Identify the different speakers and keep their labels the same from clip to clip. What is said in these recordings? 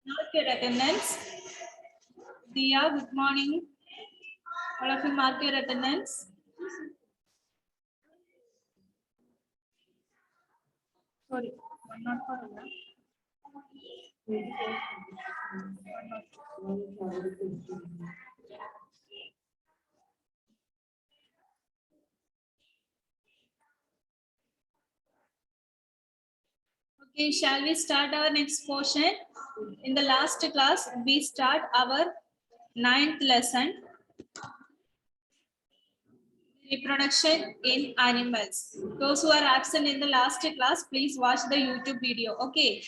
Speaker 1: Mark your attendance. Dia, good morning. All of you mark your attendance. Sorry, 104. Okay, shall we start our next portion? In the last class, we start our 9th lesson, reproduction in animals. Those who are absent in the last class, please watch the YouTube video. Okay.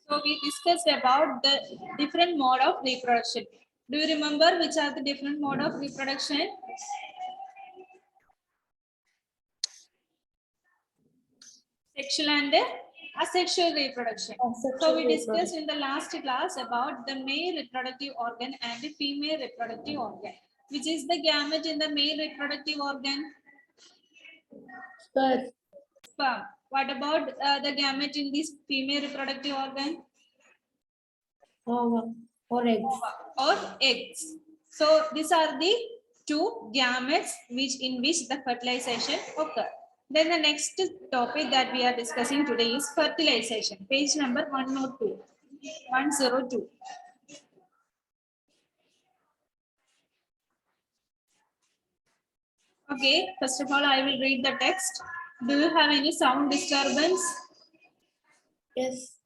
Speaker 1: So we discussed about the different mode of reproduction. Do you remember which are the different mode of reproduction? Sexual and asexual reproduction. So we discussed in the last class about the male reproductive organ and the female reproductive organ. Which is the gamete in the male reproductive organ?
Speaker 2: Sperm.
Speaker 1: Sperm. What about the gamete in this female reproductive organ?
Speaker 2: Or eggs.
Speaker 1: Or eggs. So these are the two gametes in which the fertilization occurs. Then the next topic that we are discussing today is fertilization. Page number 102. 102. Okay, first of all, I will read the text. Do you have any sound disturbance?
Speaker 2: Yes.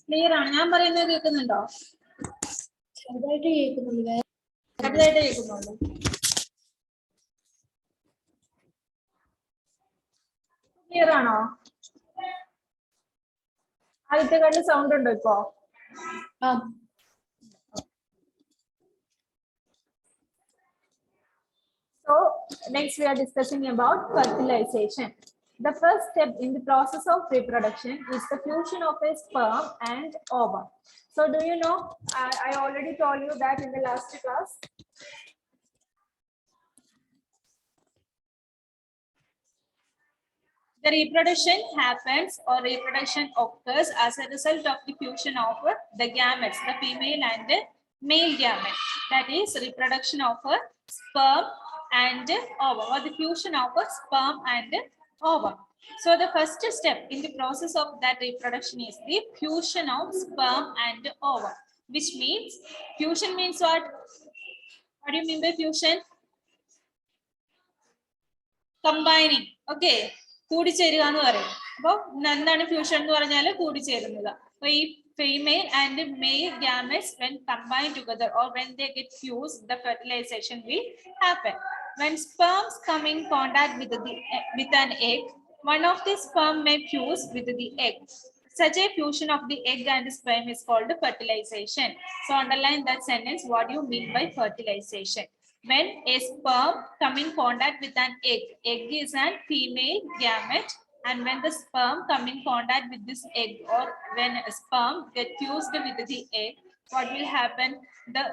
Speaker 1: Clear ആണ് ഞാൻ പറയുന്നത് കേൾക്കുന്നുണ്ടോ?
Speaker 2: ചെറുതായിട്ട് കേൾക്കുന്നുണ്ട്.
Speaker 1: ചെറുതായിട്ട് കേൾക്കുന്നുള്ളൂ. Clear ആണോ? ആദ്യത്തെ കണ്ട് സൗണ്ട് ഉണ്ടോ ഇപ്പോ? So next we are discussing about fertilization. The first step in the process of reproduction is the fusion of a sperm and ovum. So do you know, I already told you that in the last class. The reproduction happens or reproduction occurs as a result of the fusion of the gametes, the female and the male gamete. That is reproduction of a sperm and ovum, or the fusion of a sperm and ovum. So the first step in the process of that reproduction is the fusion of sperm and ovum, which means fusion means what? What do you mean by fusion? Combining. Okay. കൂടിച്ചേരുക എന്ന് പറയും. അപ്പോൾ എന്താണ് fusion എന്ന് പറഞ്ഞാൽ കൂടിച്ചേരുന്നത്. അപ്പോൾ ഈ female and male gametes when combined together or when they get fused, the fertilization will happen. When sperms come in contact with an egg, one of the sperm may fuse with the egg. Such a fusion of the egg and sperm is called fertilization. So underline that sentence. What do you mean by fertilization? When a sperm come in contact with an egg, egg is a female gamete, and when the sperm come in contact with this egg, or when a sperm get fused with the egg, what will happen? The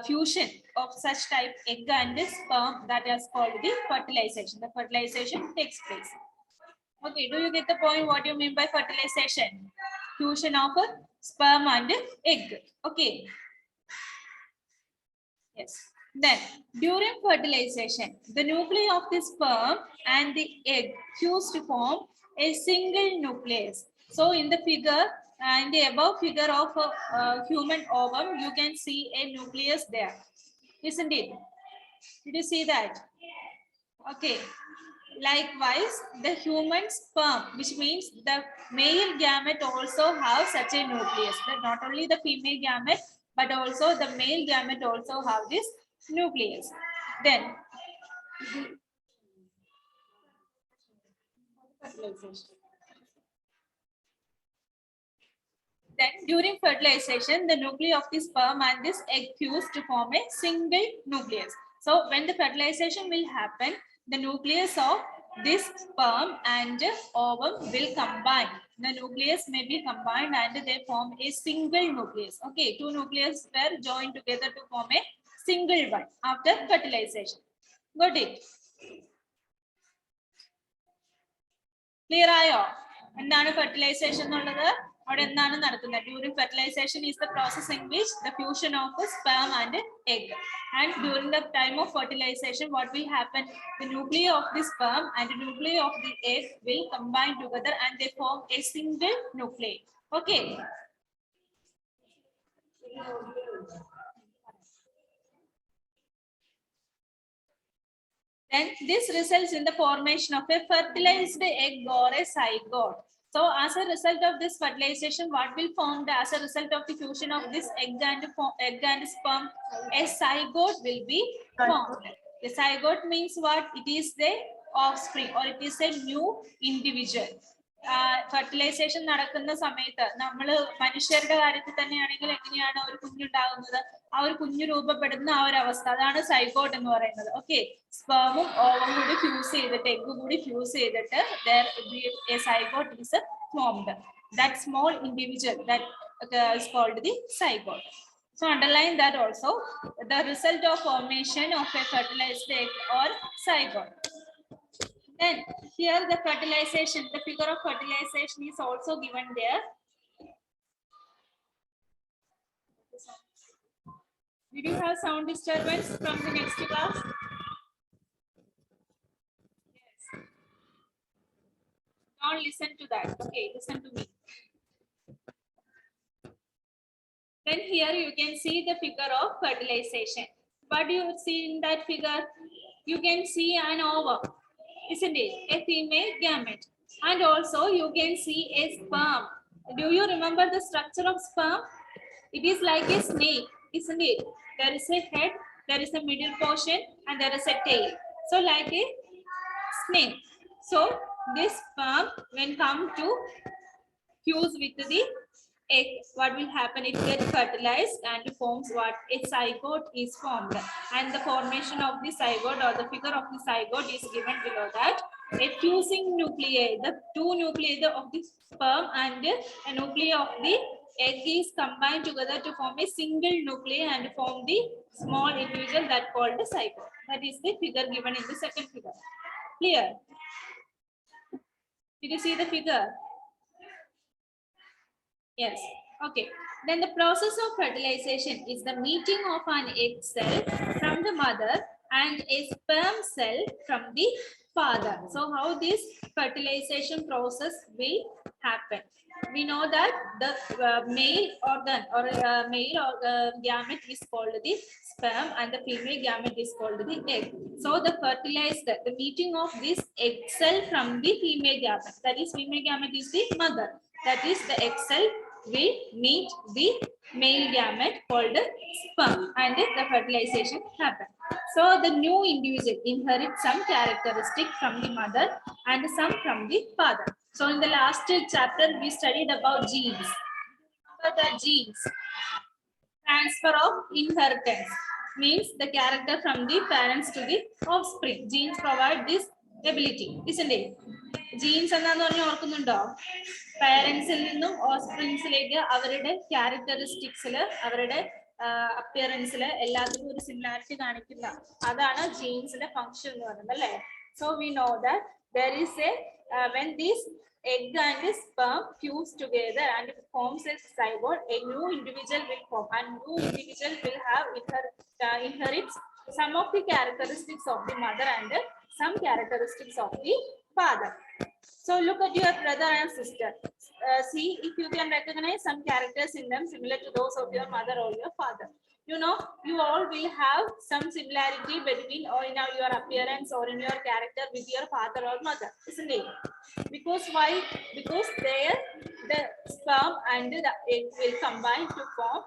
Speaker 1: fusion of such type egg and sperm, that is called the fertilization. The fertilization takes place. Okay, do you get the point? What do you mean by fertilization? Fusion of a sperm and egg. Okay. Yes. Then, during fertilization, the nuclei of the sperm and the egg fuse to form a single nucleus. So, in the figure, in the above figure of a human ovum, you can see a nucleus there, isn't it? Did you see that? Okay. Likewise, the human sperm, which means the male gamete, also have such a nucleus. That not only the female gamete, but also the male gamete also have this nucleus. Then during fertilization, the nuclei of the sperm and this egg fuse to form a single nucleus. So when the fertilization will happen, the nucleus of this sperm and ovum will combine. The nucleus may be combined and they form a single nucleus. Okay, two nucleus were joined together to form a single one after fertilization. Got it? Clear ayo? എന്താണ് fertilisation എന്നുള്ളത്? അവിടെ എന്താണ് നടക്കുന്നത്? During fertilization is the process in which the fusion of sperm and egg. And during the time of fertilization, what will happen? The nuclei of the sperm and the nuclei of the egg will combine together and they form a single nuclei. Okay. Then this results in the formation of a fertilized egg or a zygote. So as a result of this fertilization, what will form as a result of the fusion of this egg and sperm? A zygote will be formed. The zygote means what? It is the offspring or it is a new individual. Fertilisation നടക്കുന്ന സമയത്ത് നമ്മൾ മനുഷ്യരുടെ കാര്യത്തിൽ തന്നെയാണെങ്കിൽ എങ്ങനെയാണ് ഒരു കുഞ്ഞുണ്ടാകുന്നത്? ആ ഒരു കുഞ്ഞു രൂപപ്പെടുന്ന ആ ഒരു അവസ്ഥ, അതാണ് സൈഗോട്ട് എന്ന് പറയുന്നത്. ഓക്കെ, സ്പെർമും ഓവും കൂടി ഫ്യൂസ് ചെയ്തിട്ട്, എഗ് കൂടി ഫ്യൂസ് ചെയ്തിട്ട് a zygote is formed. That small individual that is called the zygote. So underline that also, the result of formation of a fertilized egg or zygote. Then here the fertilization, the figure of fertilization is also given there. Did you have sound disturbance from the next class? Yes. Don't listen to that. Okay, listen to me. Then here you can see the figure of fertilization. What do you see in that figure? You can see an ovum, isn't it? A female gamete. And also you can see a sperm. Do you remember the structure of sperm? It is like a snake, isn't it? There is a head, there is a middle portion, and there is a tail. So like a snake. So this sperm, when come to fuse with the egg, what will happen? It gets fertilized and forms what? A zygote is formed. And the formation of the zygote or the figure of the zygote is given below that. A fusing nuclei, the two nuclei of the sperm and a nuclei of the egg is combined together to form a single nuclei and form the small individual that called the zygote. That is the figure given in the second figure. Clear? Did you see the figure? Yes. Okay. Then the process of fertilization is the meeting of an egg cell from the mother and a sperm cell from the father. So how this fertilization process will happen? We know that the male organ or gamete is called the sperm and the female gamete is called the egg. So the the meeting of this egg cell from the female gamete, that is female gamete is the mother, that is the egg cell will meet the male gamete called sperm and the fertilization happens. So the new individual inherits some characteristic from the mother and some from the father. So in the last chapter we studied about genes. Remember the genes. Transfer of inheritance means the character from the parents to the offspring. Genes provide this ability, isn't it? Genes എന്താന്ന് പറഞ്ഞാൽ ഓർക്കുന്നുണ്ടോ? പാരന്റ്സിൽ നിന്നും ഓഫ്സ്പ്രിങ്സിലേക്ക് അവരുടെ ക്യാരക്ടറിസ്റ്റിക്സില്, അവരുടെ അപ്പിയറൻസില് എല്ലാത്തിനും ഒരു similarity കാണിക്കുന്ന അതാണ് ജീൻസിന്റെ ഫംഗ്ഷൻ എന്ന് പറയുന്നത്, അല്ലേ? So we know that there is a when these egg and sperm fuse together and forms a zygote, a new individual will form, and new individual will have inherits some of the characteristics of the mother and some characteristics of the father. So look at your brother and sister. See if you can recognize some characters in them similar to those of your mother or your father. You know, you all will have some similarity between or in your appearance or in your character with your father or mother, isn't it? Because why? Because there the sperm and the egg will combine to form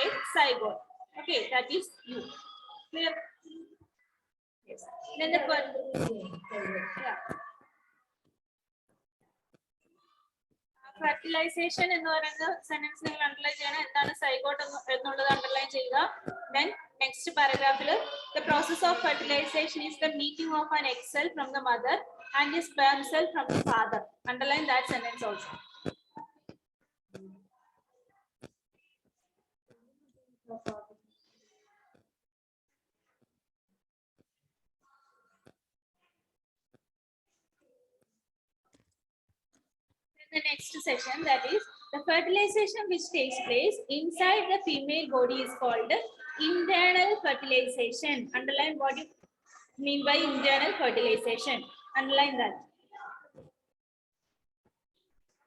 Speaker 1: a zygote. Okay, that is you. Clear? Yes. Then the yeah. Fertilization എന്ന് പറയുന്ന sentence നിങ്ങൾ underline ചെയ്യണം. എന്താണ് zygote എന്നുള്ളത് underline ചെയ്യുക. Then next paragraph, the process of fertilization is the meeting of an egg cell from the mother and a sperm cell from the father. Underline that sentence also. the next session, that is the fertilization which takes place inside the female body is called internal fertilization. Underline what you mean by internal fertilization. Underline that.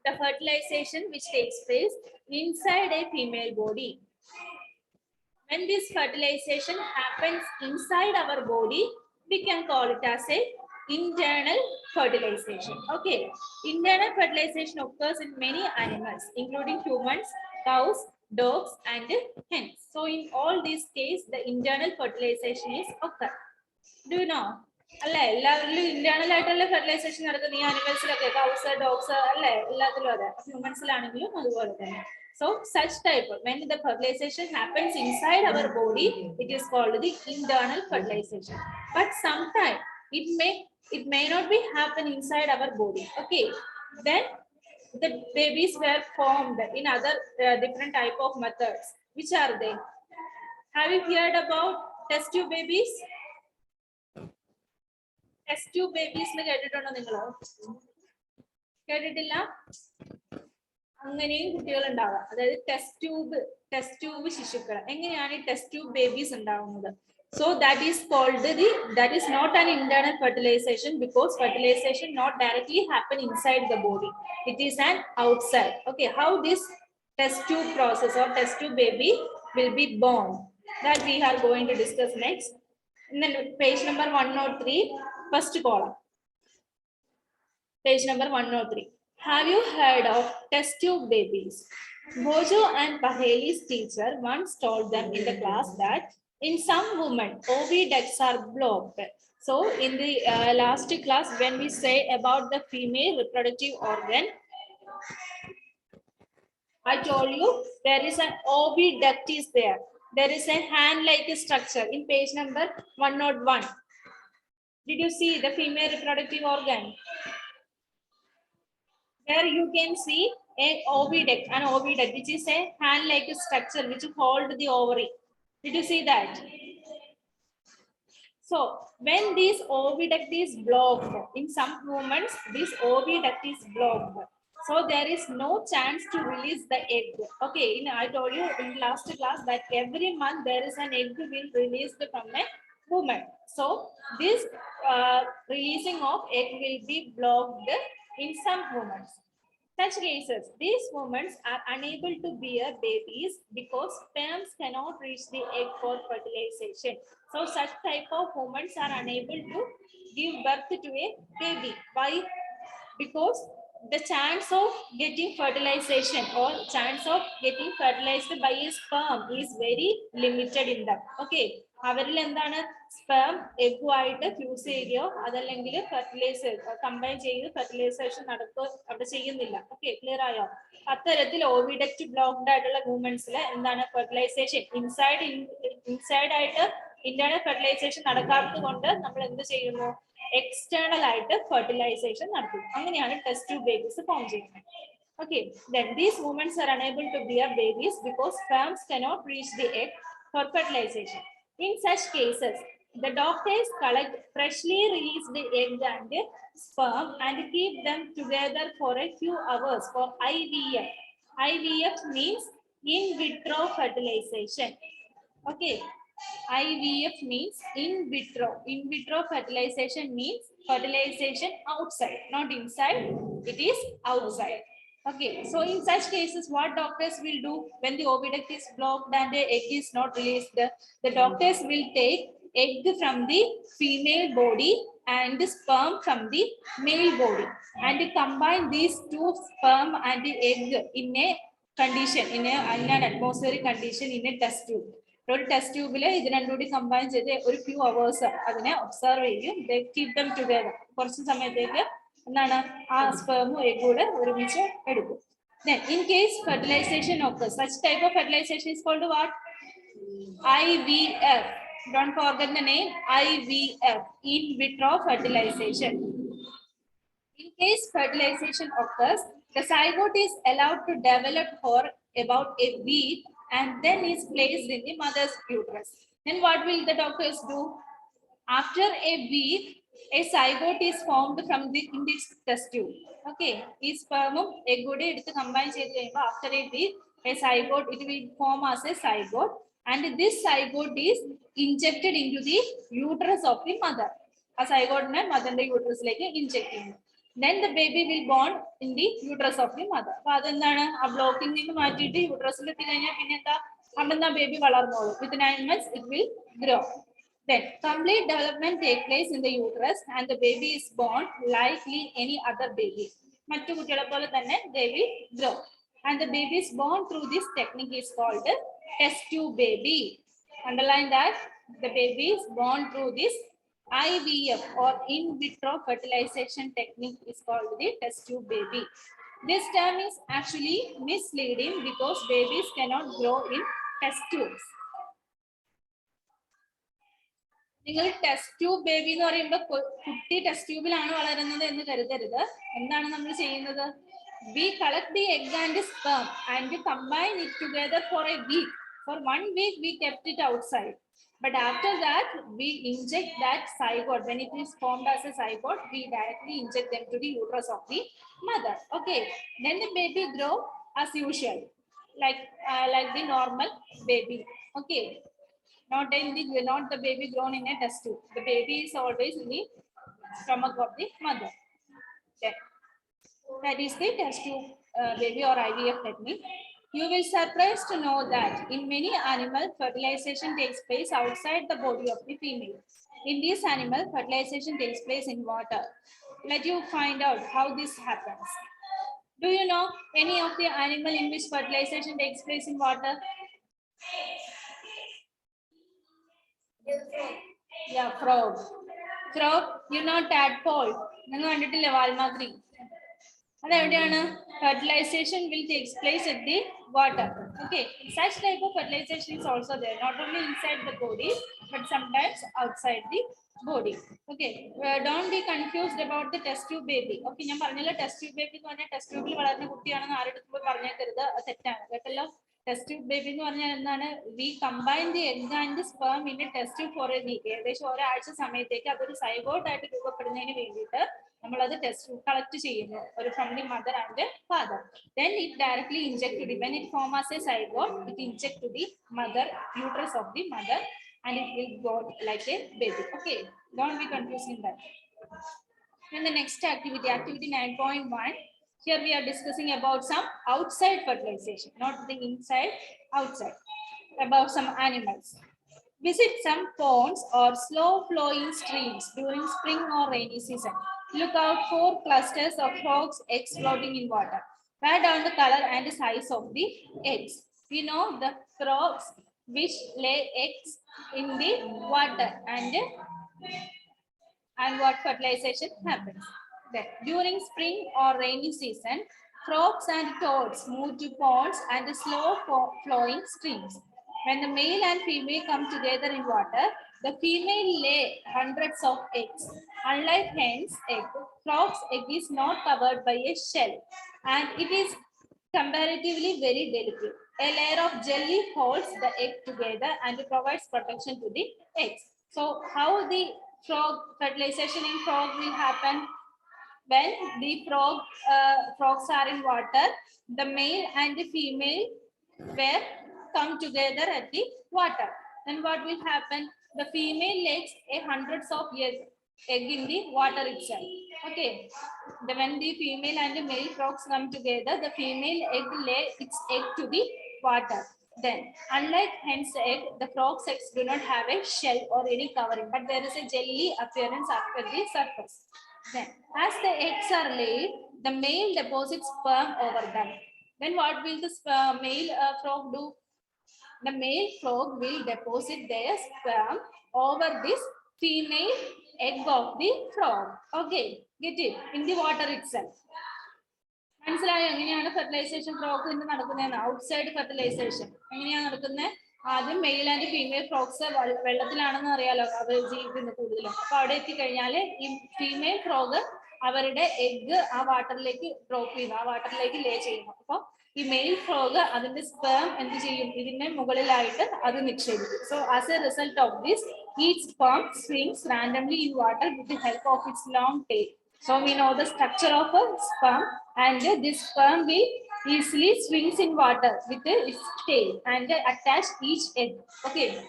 Speaker 1: The fertilization which takes place inside a female body. When this fertilization happens inside our body, we can call it as a internal fertilization. Okay, internal fertilization occurs in many animals, including humans, cows, dogs, and hens. So in all these cases, the internal fertilization is occur. Do you know? അല്ലെ എല്ലാവരിലും internal ആയിട്ടുള്ള fertilisation നടക്കുന്ന ഈ ആനിമൽസിലൊക്കെ cows dogs അല്ലെ എല്ലാത്തിലും അതെ ഹ്യൂമൻസിലാണെങ്കിലും അതുപോലെ തന്നെ. So such type, when the fertilization happens inside our body, it is called the internal fertilization. But sometimes it may not be happen inside our body. Okay, then the babies were formed in other different type of methods. Which are they? Have you heard about test tube babies? Test tube babies ne കേട്ടിട്ടുണ്ടോ നിങ്ങൾ? കേട്ടിട്ടില്ല? അങ്ങനെയും കുട്ടികൾ ഉണ്ടാവാം. അതായത് test tube ശിശുക്കൾ. എങ്ങനെയാണ് ഈ ടെസ്റ്റ് ട്യൂബ് ബേബീസ് ഉണ്ടാവുന്നത്? So that is not an internal fertilization, because fertilization not directly happen inside the body. It is an outside. Okay, how this test tube process or test tube baby will be born, that we are going to discuss next. And then page number 103, first column. Page number 103. Have you heard of test tube babies? Bojo and Paheli's teacher once told them in the class that in some women, oviducts are blocked. So in the last class, when we say about the female reproductive organ, I told you there is an oviduct is there. There is a hand-like structure in page number 101. Did you see the female reproductive organ? There you can see an oviduct, which is a hand-like structure which hold the ovary. Did you see that? So when this oviduct is blocked, in some women, this oviduct is blocked. So there is no chance to release the egg. Okay, I told you in last class that every month there is an egg will released from a woman. So this releasing of egg will be blocked in some women. Such cases, these women are unable to bear babies because sperms cannot reach the egg for fertilization. So such type of women are unable to give birth to a baby. Why? Because the chance of getting fertilization or chance of getting fertilized by a sperm is very limited in them. Okay, അവരിൽ എന്താണ് sperm എഗ്ഗുമായിട്ട് fuse ചെയ്യുകയോ അതല്ലെങ്കിൽ fertiliser combine ചെയ്ത് fertilisation അവിടെ ചെയ്യുന്നില്ല. Okay, clear ആയോ? അത്തരത്തിൽ oviduct blocked ആയിട്ടുള്ള വുമൻസിൽ എന്താണ് ഫെർട്ടിലൈസേഷൻ ഇൻസൈഡ് ആയിട്ട് ഇന്റേണൽ ഫെർട്ടിലൈസേഷൻ നടക്കാത്തത് കൊണ്ട് നമ്മൾ എന്ത് ചെയ്യുന്നു? എക്സ്റ്റേണൽ ആയിട്ട് ഫെർട്ടിലൈസേഷൻ നടത്തും. അങ്ങനെയാണ് ടെസ്റ്റ് ട്യൂബ് ബേബീസ് ഫോം ചെയ്യുന്നത്. Okay, then these women are unable to bear babies because sperms cannot reach the egg for fertilization. In such cases, the doctors collect freshly released egg and sperm and keep them together for a few hours for IVF. IVF means in vitro fertilization. Okay, IVF means in vitro. In vitro fertilization means fertilization outside, not inside. It is outside. Okay, so in such cases, what doctors will do when the oviduct is blocked and the egg is not released? The doctors will take egg from the female body and the sperm from the male body and combine these two sperm and the egg in a condition, in an atmospheric condition in a test tube. ഒരു test ട്യൂബിൽ ഇത് രണ്ടും കൂടി combine ചെയ്ത് ഒരു few hours അതിനെ observe ചെയ്യും. Keep them together. കുറച്ച് സമയത്തേക്ക് എന്താണ് ആ സ്പെർമും എഗ്ഗും കൂടെ ഒരുമിച്ച് എടുക്കും. Then in case fertilization occurs, such type of fertilization is called what? IVF. Don't forget the name, IVF, in vitro fertilization. In case fertilization occurs, the zygote is allowed to develop for about a week and then is placed in the mother's uterus. Then what will the doctors do? After a week, a zygote is formed from in this test tube. Okay, ഈ sperm egg കൂടി എടുത്ത് combine ചെയ്ത് കഴിയുമ്പോൾ after a week a zygote, it will form as a zygote, and this zygote is injected into the uterus of the mother. ആ സൈഗോട്ടിനെ മദറിന്റെ യൂട്രസിലേക്ക് inject ചെയ്യുന്നു. Then the baby will born in the uterus of the mother. അപ്പൊ അതെന്താണ്, ആ ബ്ലോക്കിൽ നിന്ന് മാറ്റിയിട്ട് യൂട്രസിൽ എത്തി കഴിഞ്ഞാൽ പിന്നെ എന്താ, അവിടെ baby വളർന്നോളൂ. With 9 months it will grow. Then complete development take place in the uterus and the baby is born likely any other baby. മറ്റു കുട്ടികളെ പോലെ തന്നെ they will grow. And the baby is born through this technique is called test tube baby. Underline that the baby is born through this IVF or in vitro fertilization technique is called the test tube baby. This term is actually misleading because babies cannot grow in test tubes. നിങ്ങൾ test tube baby എന്ന് പറയുമ്പോൾ കുട്ടി test ട്യൂബിലാണ് വളരുന്നത് എന്ന് കരുതരുത്. എന്താണ് നമ്മൾ ചെയ്യുന്നത്? We collect the egg and sperm and combine it together for a week. For 1 week we kept it outside. But after that, we inject that zygote. When it is formed as a zygote, we directly inject them to the uterus of the mother. Okay. Then the baby grow as usual, like the normal baby. Okay. Not the baby grown in a test tube. The baby is always in the stomach of the mother. Okay. That is the test tube baby or IVF technique. You will be surprised to know that in many animals, fertilization takes place outside the body of the female. In these animals, fertilization takes place in water. Let you find out how this happens. Do you know any of the animal in which fertilization takes place in water? Yeah, frog. Frog, you know tadpole. നിങ്ങൾ കണ്ടിട്ടില്ലേ വാൽമാക്രി? അതെവിടെയാണ്? Fertilization will take place at the water. Okay, such type of fertilization is also there, not only inside the body but sometimes outside the body. Okay, don't be confused about the test tube baby. Okay, ഞാൻ പറഞ്ഞല്ലോ test tube baby എന്ന് പറഞ്ഞാൽ test ട്യൂബിൽ വളർന്ന കുട്ടിയാണെന്ന് ആരെടുക്കുമ്പോൾ പറഞ്ഞേക്കരുത്, അത് തെറ്റാണ് കേട്ടല്ലോ. Test tube baby എന്ന് പറഞ്ഞാൽ എന്താണ്? We combine the egg and sperm in a test tube for a week. ഏകദേശം ഒരാഴ്ച സമയത്തേക്ക് അതൊരു സൈഗോട്ട് ആയിട്ട് രൂപപ്പെടുന്നതിന് വേണ്ടിയിട്ട് നമ്മൾ അത് ടെസ്റ്റ് കളക്ട് ചെയ്യുന്നു, ഒരു from the mother and father. Then it directly inject to the, when it form as a zygote, it inject to the mother uterus of the mother and it will go like a baby. Okay, don't be confused in that. And the next activity, activity 9.1. Here we are discussing about some outside fertilization, not the inside, outside, about some animals. Visit some ponds or slow flowing streams during spring or rainy season. Look out for clusters of frogs' eggs floating in water. Write down the color and the size of the eggs. We know the frogs which lay eggs in the water and what fertilization happens. Then, during spring or rainy season, frogs and toads move to ponds and slow flowing streams. When the male and female come together in water, the female lay hundreds of eggs. Unlike hen's egg, frog's egg is not covered by a shell and it is comparatively very delicate. A layer of jelly holds the egg together and provides protection to the eggs. So how the fertilization in frog will happen? When the frogs are in water, the male and the female pair come together at the water. Then what will happen? The female lays hundreds of egg in the water itself. Okay, when the female and the male frogs come together, the female egg lay its egg to the water. Then, unlike hen's egg, the frog's eggs do not have a shell or any covering, but there is a jelly appearance after the surface. Then, as the eggs are laid, the male deposits sperm over them. Then what will the male frog do? The male frog will deposit their sperm over this female egg of the frog. Okay, get it? In the water itself. മനസ്സിലായോ എങ്ങനെയാണ് fertilisation frog നടക്കുന്നത്? Outside fertilisation എങ്ങനെയാണ് നടക്കുന്നത്? ആദ്യം male and female frogs വെള്ളത്തിലാണെന്ന് അറിയാലോ അവർ ജീവിക്കുന്നത് കൂടുതലും. അപ്പൊ അവിടെ എത്തിക്കഴിഞ്ഞാൽ ഈ ഫീമെയിൽ ഫ്രോഗ് അവരുടെ എഗ് ആ വാട്ടറിലേക്ക് ഡ്രോപ്പ് ചെയ്യുന്നു, ആ വാട്ടറിലേക്ക് ലേ ചെയ്യുന്നു. അപ്പൊ ഈ മെയിൽ ഫ്രോഗ് അതിന്റെ സ്പേം എന്ത് ചെയ്യും? ഇതിന്റെ മുകളിലായിട്ട് അത് നിക്ഷേപിക്കും. So as a result of this, each sperm swings randomly in water with the help of its long tail. So we know the structure of a sperm, and this sperm will easily swings in water with its tail and attach each egg. Okay.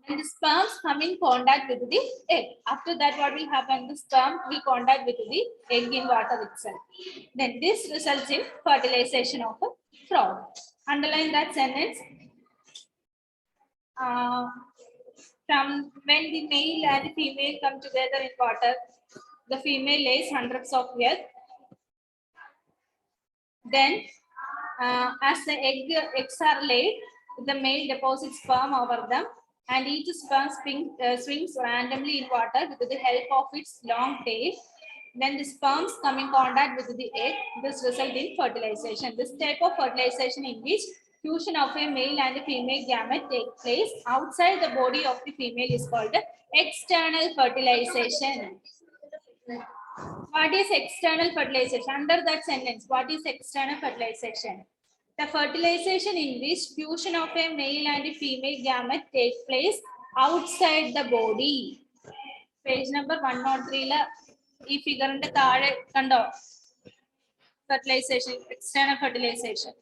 Speaker 1: And the sperms come in contact with the egg. After that, what will happen? The sperm will contact with the egg in water itself. Then this results in fertilization of a frog. Underline that sentence. From when the male and female come together in water, the female lays hundreds of eggs. Then, as the eggs are laid, the male deposits sperm over them, and each sperm swings randomly in water with the help of its long tail. Then the sperms come in contact with the egg. This results in fertilization. This type of fertilization in which fusion of a male and a female gamete take place outside the body of the female is called external fertilization. What is external fertilization? Under that sentence, what is external fertilization? The fertilization in which fusion of a male and a female gamete take place outside the body. Page number 103 la ee figure inde taazhe kando fertilization, external fertilization.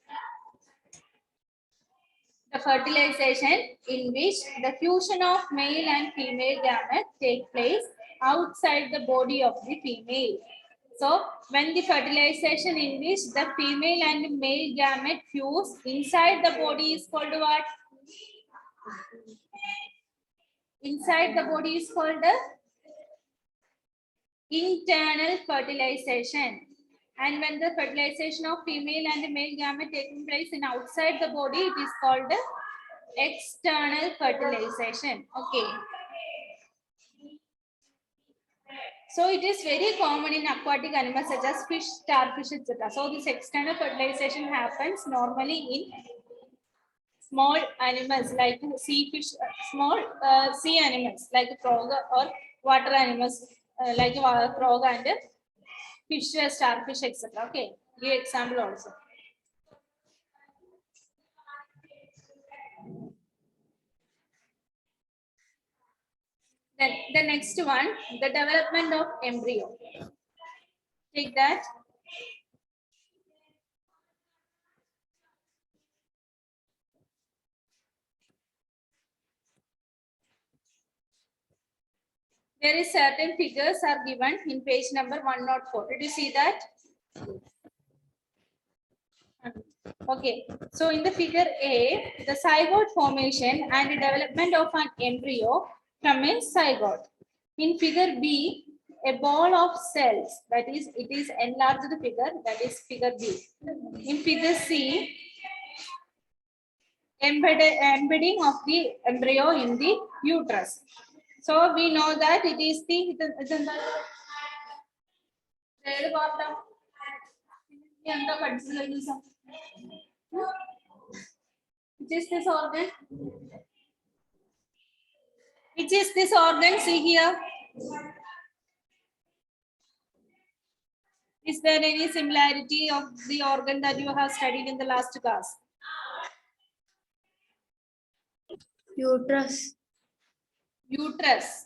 Speaker 1: The fertilization in which the fusion of male and female gamete take place outside the body of the female. So when the fertilization in which the female and male gamete fuse inside the body is called what? Inside the body is called the internal fertilization. And when the fertilization of female and male gamete taking place in outside the body, it is called the external fertilization. Okay. So it is very common in aquatic animals such as fish, starfish, etc. So this external fertilization happens normally in small animals like sea fish, small sea animals like frog, or water animals like frog and fish, starfish, etc. Okay, give example also. Then the next one, the development of embryo. Take that. There is certain figures are given in page number 104. Did you see that? Okay. So in the figure A, the zygote formation and the development of an embryo from a zygote. In figure B, a ball of cells, that is, it is enlarged figure, that is figure B. In figure C, embedding of the embryo in the uterus. So we know that it is the third part of which is this organ? Which is this organ? See here. Is there any similarity of the organ that you have studied in the last class?
Speaker 2: Uterus.
Speaker 1: Uterus.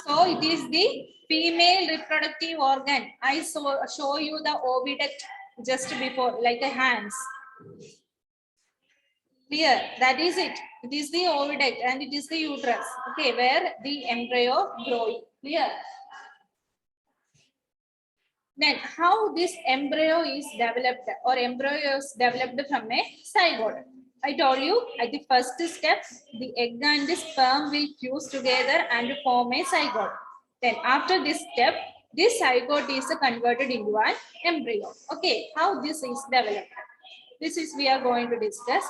Speaker 1: So it is the female reproductive organ. I show you the oviduct just before, like a hands. Clear? That is it. It is the oviduct and it is the uterus. Okay, where the embryo growing. Clear? Then how this embryo is developed, or embryo is developed from a zygote. I told you at the first step, the egg and the sperm will fuse together and form a zygote. Then after this step, this zygote is converted into an embryo. Okay, how this is developed? This is we are going to discuss.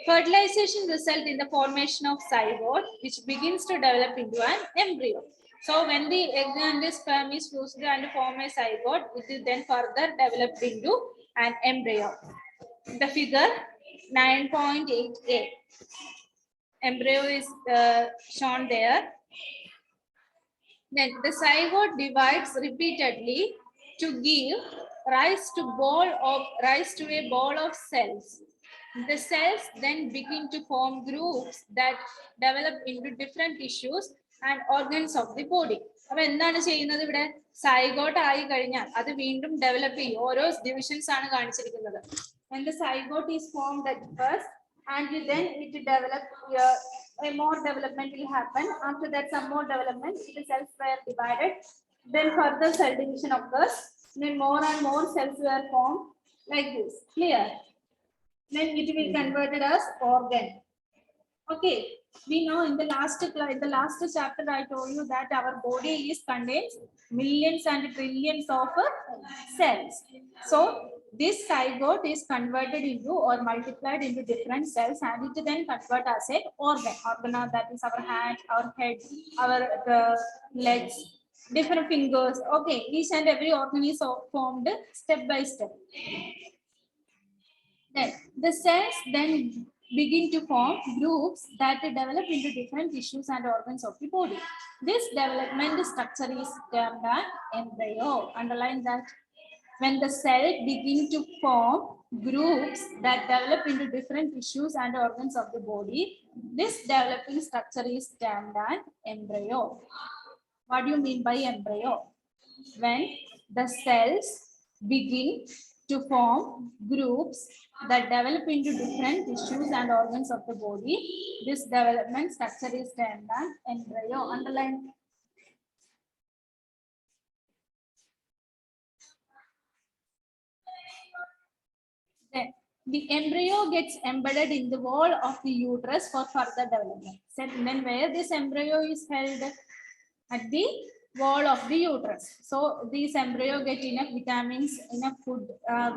Speaker 1: Fertilization results in the formation of zygote, which begins to develop into an embryo. So when the egg and the sperm is fused and form a zygote, it is then further developed into an embryo. The figure 9.8a. Embryo is shown there. Then the zygote divides repeatedly to give rise to a ball of cells. The cells then begin to form groups that develop into different tissues and organs of the body. അപ്പൊ എന്താണ് ചെയ്യുന്നത് ഇവിടെ? Zygote ആയി കഴിഞ്ഞാൽ അത് വീണ്ടും develop ചെയ്യും. ഓരോ ഡിവിഷൻസ് ആണ് കാണിച്ചിരിക്കുന്നത്. When the zygote is formed at first and then it develop, a more development will happen. After that, some more development, the cells were divided. Then further cell division occurs. Then more and more cells were formed like this. Clear? Then it will converted as organ. Okay, we know in the last chapter I told you that our body is contains millions and trillions of cells. So this zygote is converted into or multiplied into different cells, and it then convert as a organ. Organ, that is our hand, our head, our legs, different fingers. Okay, each and every organ is formed step by step. Then the cells then begin to form groups that develop into different tissues and organs of the body. This development structure is termed an embryo. Underline that. When the cell begin to form groups that develop into different tissues and organs of the body, this developing structure is termed an embryo. What do you mean by embryo? When the cells begin to form groups that develop into different tissues and organs of the body, this development structure is termed an embryo. Underline. Then the embryo gets embedded in the wall of the uterus for further development. So then where this embryo is held? At the wall of the uterus. So these embryo get enough vitamins, enough food.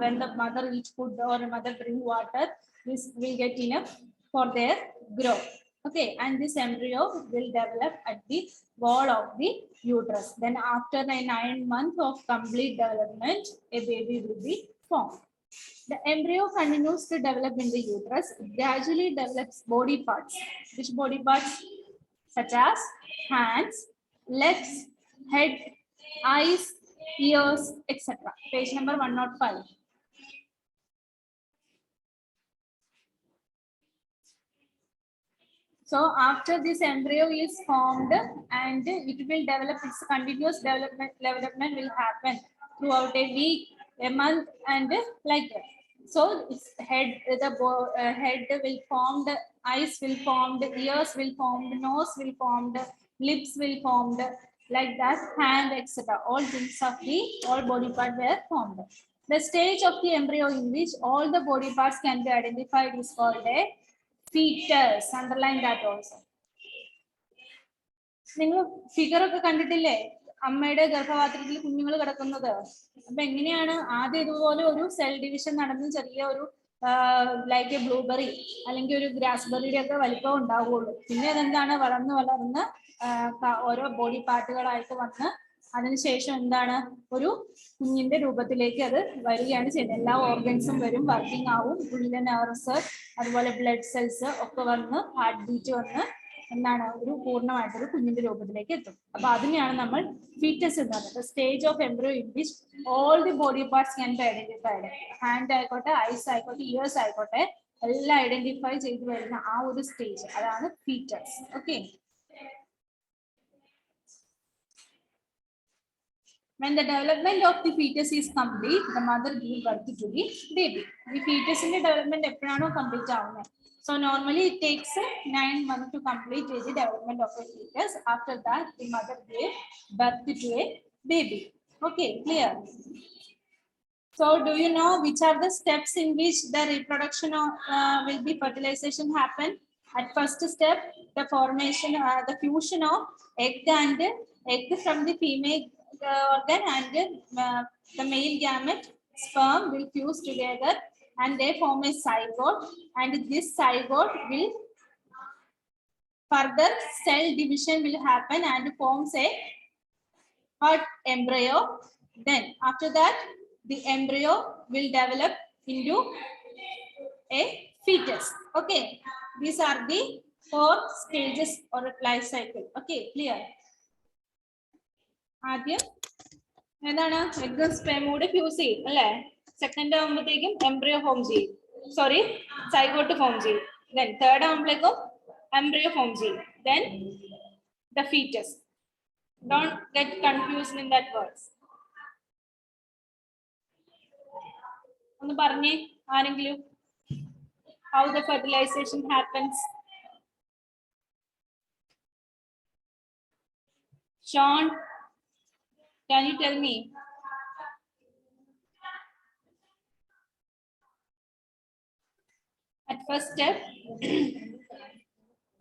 Speaker 1: When the mother eats food or mother drink water, this will get enough for their growth. Okay, and this embryo will develop at the wall of the uterus. Then after 9 months of complete development, a baby will be formed. The embryo continues to develop in the uterus. It gradually develops body parts. Which body parts? Such as hands, legs, head, eyes, ears, etc. Page number 105. So after this embryo is formed and it will develop, its continuous development will happen throughout a week, a month, and like that. So its head, the head will form, the eyes will form, the ears will form, the nose will form, the lips will form, like that, hand, etc. All things of the all body parts were formed. The stage of the embryo in which all the body parts can be identified is called a fetus. Underline that also. നിങ്ങൾ figure ഒക്കെ കണ്ടിട്ടില്ലേ? അമ്മയുടെ ഗർഭപാത്രത്തിൽ കുഞ്ഞുങ്ങൾ കിടക്കുന്നത്. അപ്പൊ എങ്ങനെയാണ് ആദ്യം ഇതുപോലെ ഒരു സെൽ ഡിവിഷൻ നടന്ന് ചെറിയ ഒരു ലൈക്ക് എ ബ്ലൂബെറി അല്ലെങ്കിൽ ഒരു ഗ്രാസ്ബെറിയുടെ ഒക്കെ വലിപ്പം ഉണ്ടാവുകയുള്ളൂ. പിന്നെ അതെന്താണ് വളർന്ന് ഓരോ ബോഡി പാർട്ടുകളായിട്ട് വന്ന് അതിനുശേഷം എന്താണ് ഒരു കുഞ്ഞിന്റെ രൂപത്തിലേക്ക് അത് വരികയാണ് ചെയ്യുന്നത്. എല്ലാ ഓർഗൻസും വരും, വർക്കിംഗ് ആവും, ഉള്ളിലെ നെർവ്സ്, അതുപോലെ ബ്ലഡ് സെൽസ് ഒക്കെ വന്ന് ഹാർട്ട് ബീറ്റ് വന്ന് എന്താണ് ഒരു പൂർണ്ണമായിട്ടൊരു കുഞ്ഞിന്റെ രൂപത്തിലേക്ക് എത്തും. അപ്പൊ അതിനെയാണ് നമ്മൾ ഫീറ്റസ് എന്ന് പറയുന്നത്. Stage of embryo in which all the body parts can be identified. Hand ആയിക്കോട്ടെ, ഐസ് ആയിക്കോട്ടെ, ഇയേഴ്സ് ആയിക്കോട്ടെ, എല്ലാം ഐഡന്റിഫൈ ചെയ്ത് വരുന്ന ആ ഒരു സ്റ്റേജ്, അതാണ് foetus. Okay. When the development of the fetus is complete, the mother gives birth to the baby. The fetus in the development എപ്പോഴാണോ complete ആവുന്നത്. So normally it takes 9 months to complete the development of a fetus. After that, the mother gave birth to a baby. Okay, clear? So do you know which are the steps in which the reproduction of will be fertilization happen? At first step, the formation, the fusion of egg from the female organ and the male gamete sperm will fuse together and they form a zygote, and this zygote will further cell division will happen and forms a embryo. Then after that the embryo will develop into a fetus. Okay, these are the 4 stages or life cycle. Okay, clear? ആദ്യം എന്താണ് എഗ്ഗും സ്പെർമും കൂടി fuse ചെയ്യും അല്ലേ? Second ആകുമ്പോഴത്തേക്കും embryo form ചെയ്യും, sorry zygote form ചെയ്യും. Then third ആകുമ്പോഴേക്കും embryo form ചെയ്യും. Then the foetus. Don't get confused in that words. ഒന്ന് പറഞ്ഞേ ആരെങ്കിലും. How the fertilization happens? Sean, can you tell me? At first step,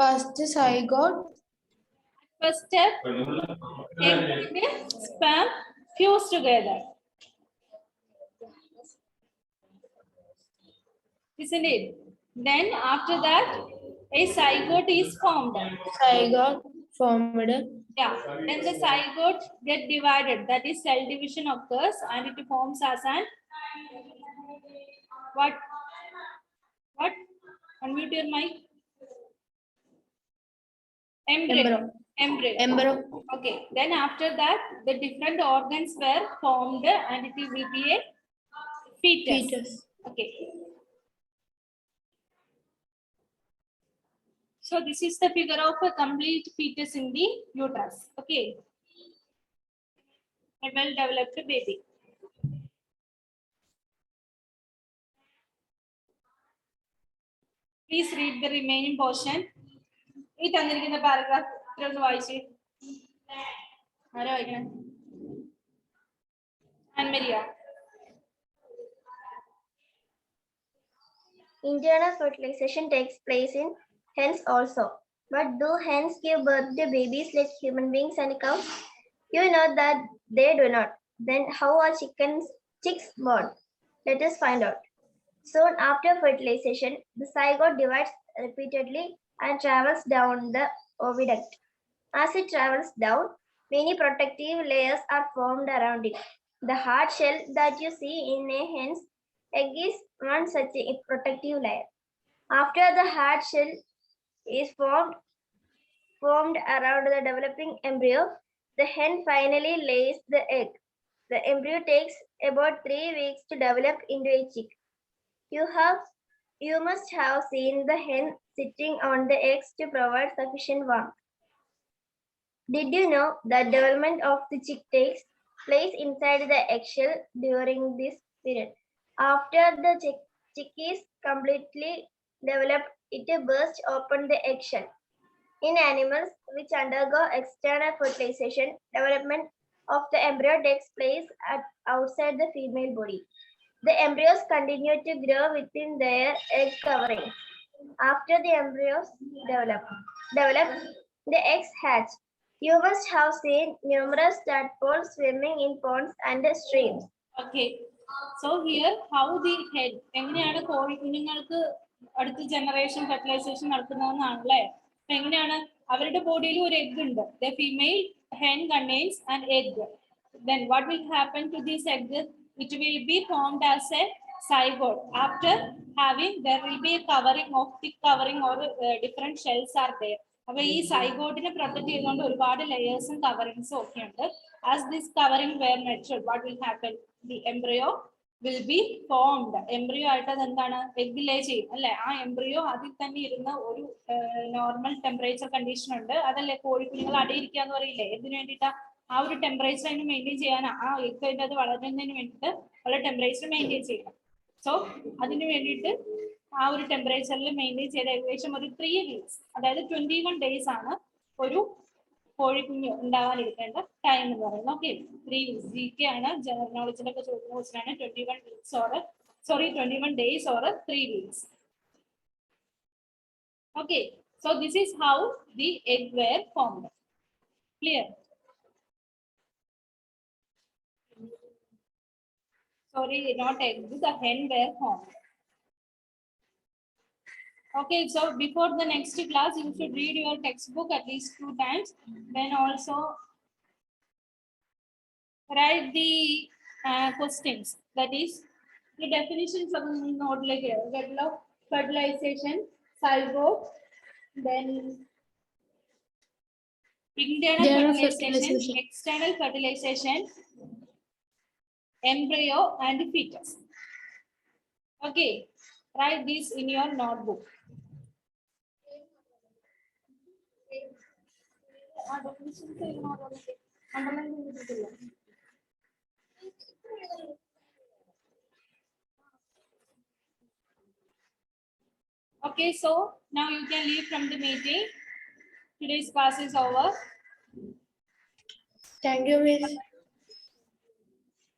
Speaker 2: First zygote.
Speaker 1: egg and sperm fuse together. Isn't it? Then after that, a zygote is formed.
Speaker 2: Zygote formed.
Speaker 1: Yeah. Then the zygote get divided. That is, cell division occurs and it forms as an what? What? Unmute your mic. Embryo. Embryo. Okay. Then after that, the different organs were formed and it will be a fetus. Okay. So this is the figure of a complete fetus in the uterus. Okay. A well-developed baby. Please read the remaining portion. ഈ തന്നിരിക്കുന്ന paragraph ഒന്ന് വായിച്ചേ. ആരാ വായിക്കണേ? Anne-Maria.
Speaker 3: Internal fertilization takes place in hens also. But do hens give birth to babies like human beings and cows? You know that they do not. Then how are chicks born? Let us find out. Soon after fertilization, the zygote divides repeatedly and travels down the oviduct. As it travels down, many protective layers are formed around it. The hard shell that you see in a hen's egg is one such a protective layer. After the hard shell is formed around the developing embryo, the hen finally lays the egg. The embryo takes about 3 weeks to develop into a chick. You must have seen the hen sitting on the eggs to provide sufficient warmth. Did you know that development of the chick takes place inside the eggshell during this period? After the chick is completely developed, it bursts open the eggshell. In animals which undergo external fertilization, development of the embryo takes place outside the female body. The embryos continue to grow within their egg covering. After the embryos develop, the eggs hatch. You must have seen numerous tadpoles swimming in ponds and streams.
Speaker 1: Okay. So here, how the head, എങ്ങനെയാണ് കോഴി കുഞ്ഞുങ്ങൾക്ക് അടുത്ത generation fertilisation നടത്തുന്നതെന്നാണല്ലേ. എങ്ങനെയാണ് അവരുടെ ബോഡിയിൽ ഒരു egg ഉണ്ട്. The female hen contains an egg. Then what will happen to this egg? It will be formed as a zygote. After having, there will be a covering of thick covering or different shells are there. അപ്പൊ ഈ സൈഗോട്ടിനെ protect ചെയ്തുകൊണ്ട് ഒരുപാട് ലെയേഴ്സും കവറിങ്സും ഒക്കെ ഉണ്ട്. As this covering were matured, what will happen? The embryo will be formed. Embryo ആയിട്ട് അത് എന്താണ്? Egg ലേ ചെയ്യും അല്ലെ. ആ എംബ്രിയോ അതിൽ തന്നെ ഇരുന്ന ഒരു നോർമൽ ടെമ്പറേച്ചർ കണ്ടീഷൻ ഉണ്ട്. അതല്ലേ കോഴിക്കുഞ്ഞുങ്ങൾ അടയിരിക്കുക എന്ന് പറയില്ലേ. എന്തിനു വേണ്ടിയിട്ടാ? ആ ഒരു ടെമ്പറേച്ചർ അതിന് മെയിൻറ്റെയിൻ ചെയ്യാനാ. ആ എഗ് അതിൻ്റെ അത് വളരുന്നതിന് വേണ്ടിയിട്ട് ഉള്ള ടെമ്പറേച്ചർ മെയിൻറ്റെയിൻ ചെയ്യണം. സോ അതിന് വേണ്ടിയിട്ട് ആ ഒരു ടെമ്പറേച്ചറിൽ മെയിൻറ്റെയിൻ ചെയ്ത് ഏകദേശം ഒരു 3 weeks, അതായത് 21 days ആണ് ഒരു കോഴിക്കുഞ്ഞ് ഉണ്ടാവാൻ എടുക്കേണ്ട ടൈം എന്ന് പറയുന്നത്. Okay, 3 weeks. GK ആണ്, ജനറൽ നോളജിലൊക്കെ ചോദിക്കുന്ന ക്വസ്റ്റ്യൻ ആണ്. 21 weeks or 21 days or 3 weeks. Okay, so this is how the egg were formed. Clear? Sorry, not egg, the hen were formed. Okay, so before the next class, you should read your textbook at least 2 times. Then also write the questions. That is the definitions of the note like here. Fertilization, zygote, then internal fertilization, external fertilization, embryo and fetus. Okay, write this in your notebook. Okay, so now you can leave from the meeting. Today's class is over.
Speaker 2: Thank you, Miss.